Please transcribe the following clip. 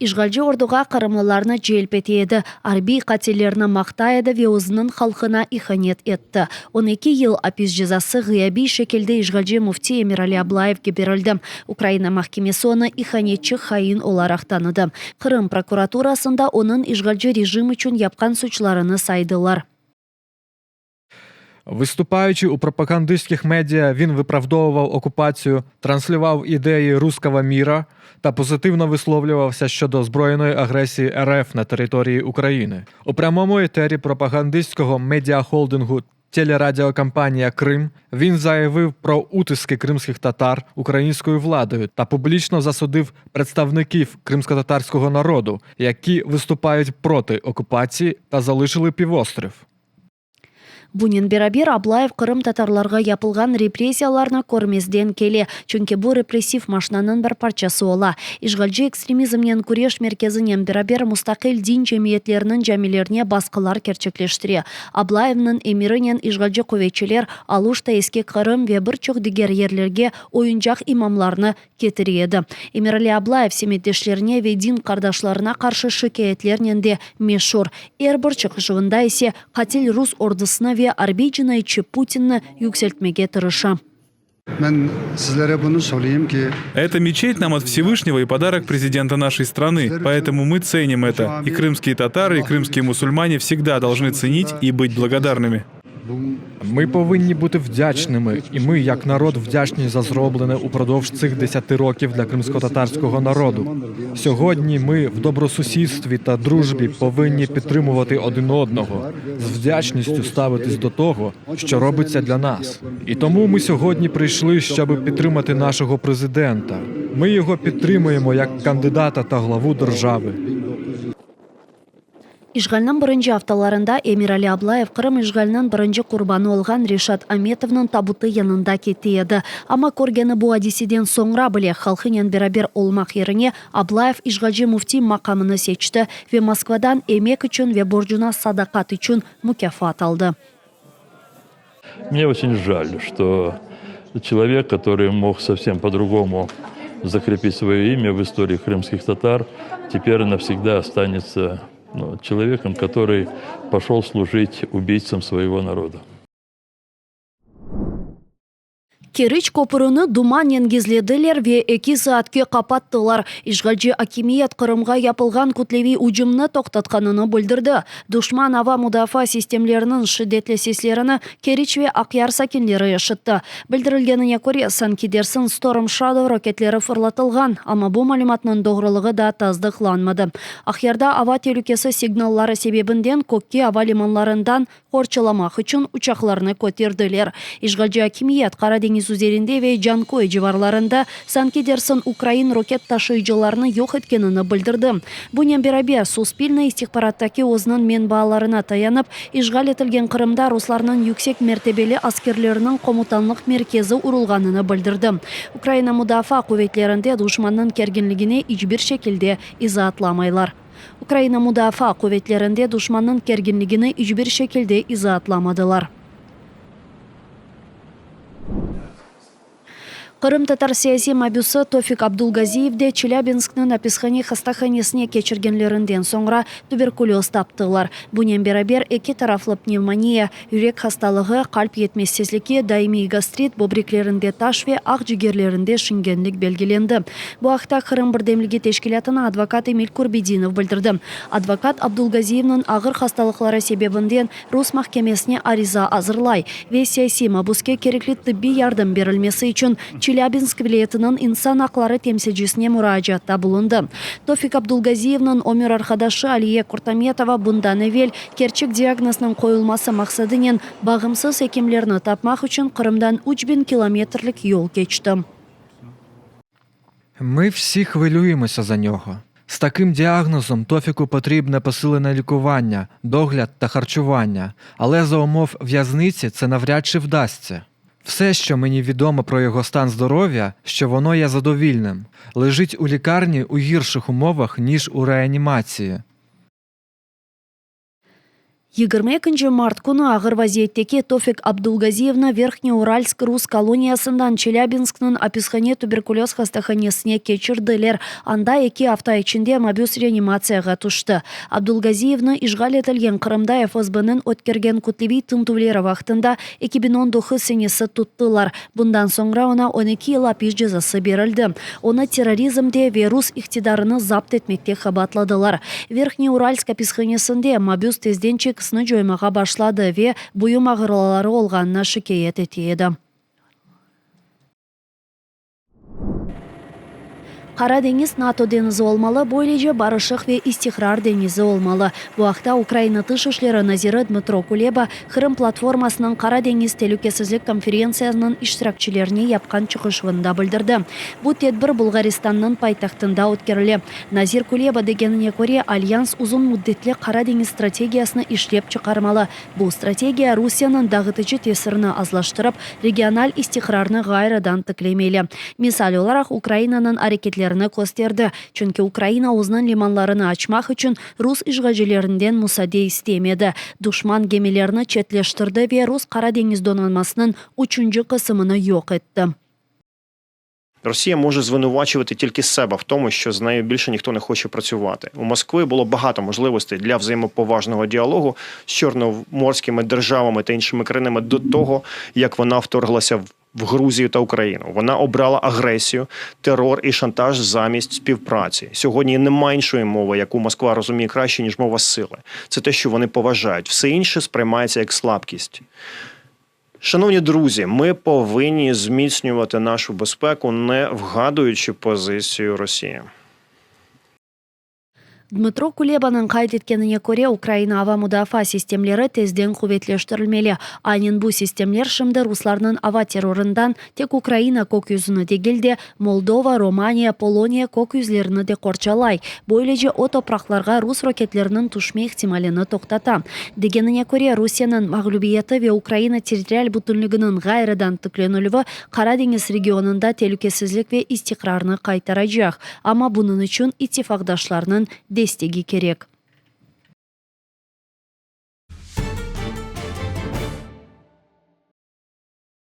Ишгалжы ордуға қарымлыларны желп етеді, арби қателеріні мақтайды ве өзінің халқына иханет етті. 12 ел апиз жазасы ғияби шекелді Ишгалжы муфти Эмирали Аблаевке берілді. Украина махкемесі оны иханетчі хайын оларақ таныды. Қырым прокуратурасында оның Ишгалжы режим үшін япқан сучларыны сайдылар. Виступаючи у пропагандистських медіа, він виправдовував окупацію, транслював ідеї руського міра та позитивно висловлювався щодо збройної агресії РФ на території України. У прямому етері пропагандистського медіахолдингу телерадіокомпанія «Крим» він заявив про утиски кримських татар українською владою та публічно засудив представників кримськотатарського народу, які виступають проти окупації та залишили півострів. Бунен берабер Аблаев Қырым татарларға япылған репрессияларына көрмезден келе, чүнке бұл репрессив машинаның бір парчасы ола. Ишгалжы экстремизмнен күреш мерkezінен берабер мұстақил дин жемиетлерінің жәмелеріне басқалар керчеклештіре. Аблаевның эмирінен Ишгалжы көветчелер алушта еске Қырым ве бір чоқ дигер ерлерге ойынжақ имамларны кетіреді. Эмирали Аблаев семеттешлеріне ве дин қардашларына қаршы шикаетлерінен де мешур. Бір чоқ жығында есе қател рус ордысына арбейджина ичи Путинны юкселтмеге тырыша. Это мечеть нам от Всевышнего и подарок президента нашей страны, поэтому мы ценим это. И крымские татары, и крымские мусульмане всегда должны ценить и быть благодарными. Ми повинні бути вдячними, і ми, як народ, вдячні за зроблене упродовж цих 10 років для кримськотатарського народу. Сьогодні ми в добросусідстві та дружбі повинні підтримувати один одного, з вдячністю ставитись до того, що робиться для нас. І тому ми сьогодні прийшли, щоб підтримати нашого президента. Ми його підтримуємо як кандидата та главу держави. Ишгалнын бірінші автоларында Эмирали Аблаев Қырым Ишгалнын бірінші құрбаны олған Решат Аметовның табуты янында кетеді. Ама көргені бұл адисиден соңра біле халқынен берабер олмақ еріне Аблаев Ишгалжы муфти мақамыны сечті ве Москвадан емек үшін ве боржуна садақат үшін мүкафат алды. Мне очень жаль, что человек, который мог совсем по-другому закрепить свое имя в истории крымских татар, теперь навсегда останется человеком, который пошел служить убийцам своего народа. Керич көпіріні думан енгізледілер ве 2 саатке қапаттылар. Ишгалжы акимият Қырымға япылған күтлеви ұжымны тоқтатқаныны білдірді. Душман ава мудафа системлерінің шидетлі сеслеріні Керич ве Ақяр сакендері ешітті. Білдірілгеніне көре Санкидерсін Storm Shadow ракетлері фырлатылған, ама бұл малиматның доғрылығы да таздықланмады. Ақярда ава телюкесі сигналлары себебінден көкке ава лиманларından қорчыламақ үшін ұчақларыны көтерділер. Ишгалжы акимият Қара деңіз üzerinde ve Jankoy civarlarında Санкидерсін Украин ракет ташıyıcılarını yok etkенini bildirdi. Bunun beraber Суспільный istihbarattaki өзінің menbaalarına tayanıp, işgal etilgen Kırımda Ruslarının yüksek mertebeli askerlerinin komutanlık merkezi urulganını bildirdi. Ukrayna Mudafaa kuvvetlerinde düşmanın kerginligini hiçbir şekilde izahatlamaylar. Ukrayna Mudafaa kuvvetlerinde düşmanın kerginligini hiçbir şekilde izahatlamadılar. Қырым татар саяси мабюсы Тофик Абдулгазиевде Челябинскнын аписхани хастаханесіне кечіргенлерінден соңра туберкулез таптылар. Бұнен берабер 2 тарафлы пневмония, үрек хасталығы, қалп етмессізлікі, даими гастрит, бобриклерінде таш ве ақ жүгерлерінде шынгенлік белгіленді. Бұл ақта Қырым бірдемлігі тешкілятына адвокат Эмиль Курбединов білдірді. Адвокат Абдулгазиевнің ағыр хасталықлары себебінден Рус махкемесіне ариза азырлай. Ве саяси мабуске керекли тибби ярдым берілмесі үшін Челябинск вилаятының инсан ақлары темсилчисіне мұражатта bulundu. Тофик Абдулгазиевнің өмір арқадашы Алия Куртаметова бұндан әвел керчік диагнозының қойылмасы мақсадынен бағымсыз екемлеріні тапмақ үшін Қырымдан 3000 кілометрлік yol geçti. Ми всі хвилюємося за нього. З таким діагнозом Тофіку потрібне посилене лікування, догляд та харчування, але за умов в'язниці це навряд чи вдасться. Все, що мені відомо про його стан здоров'я, що воно є задовільним. Лежить у лікарні у гірших умовах, ніж у реанімації. 22 март күні ағыр вазиеттеке Тофик Абдулгазиевна Верхнеуральск Рус колониясындан Челябинскнын Аписхане туберкулез хастаханесіне кечірділер. Анда эки апта ичинде мобиус реанимацияға тушты. Абдулгазиевна ишғал етілген Қырымда ФСБ-нің өткерген күтлеви тынтулері вақтында 2019 сенесі туттылар. Бұндан соңра она 12 ел апиш жазасы берілді. Оны терроризмде вирус ихтидарыны запт етмекте хабатладылар. Верхнеуральск Аписханесінде мобиус тезденчик кысны жоймаға башлады ве бұйым ағыралары олғанына шикает етеді. Қара деңіз НАТО деңізі олмалы, бойлеже барышық ве истихрар деңізі олмалы. Бұл ақта Украина тыш ішлері Назиры Дмитро Кулеба Қырым платформасының Қара деңіз телюкесізлік конференциясының іштіракчілеріне япқан чықышвында білдірді. Бұл тедбір Бұлғаристанның пайтақтында өткерілі. Назир Кулеба дегеніне көре Альянс ұзын мүддетлі Қара деңіз стратегиясыны ішлеп чықармалы. Бұл стратегия Русияның дағытычы тесіріні азлаштырып, региональ истихрарны ғайрадан тіклемелі. Мисал оларақ Украинаның әрекетлері көстерді. Чүнки Украина өзінің лиманларыны ачмақ үшін рус ишғажелерінден мұсаде істемеді. Душман гемелеріні четлештірді ве рус Қара деңіз донанмасының 3-ші қысымыны йоқ етті. Росія може звинувачувати тільки себе в тому, що з нею більше ніхто не хоче працювати. У Москви було багато можливостей для взаємоповажного діалогу з чорноморськими державами та іншими країнами до того, як вона вторглася в Грузію та Україну. Вона обрала агресію, терор і шантаж замість співпраці. Сьогодні немає іншої мови, яку Москва розуміє краще, ніж мова сили. Це те, що вони поважають. Все інше сприймається як слабкість. Шановні друзі, ми повинні зміцнювати нашу безпеку, не вгадуючи позицію Росії. Дмитро Кулебаның қайт еткеніне көре Украина ава мудафа системлері тезден құветлештірілмелі. Айнен бұл системлер шымды русларының ава террорындан тек Украина көкюзіні дегелде Молдова, Романия, Полония көкюзлеріні де қорчалай. Бойлеже о топрақларға рус ракетлерінің тұшме ихтималіні тоқтата. Дегеніне көре Русияның мағлубиеті ве Украина территориаль бүтінлігінің ғайрадан тікленілігі Қара деңіз регионында телюкесізлік ве истиқрарны қайтарajaq. Ама бұның үшін иттифақдашларының дестеги керек.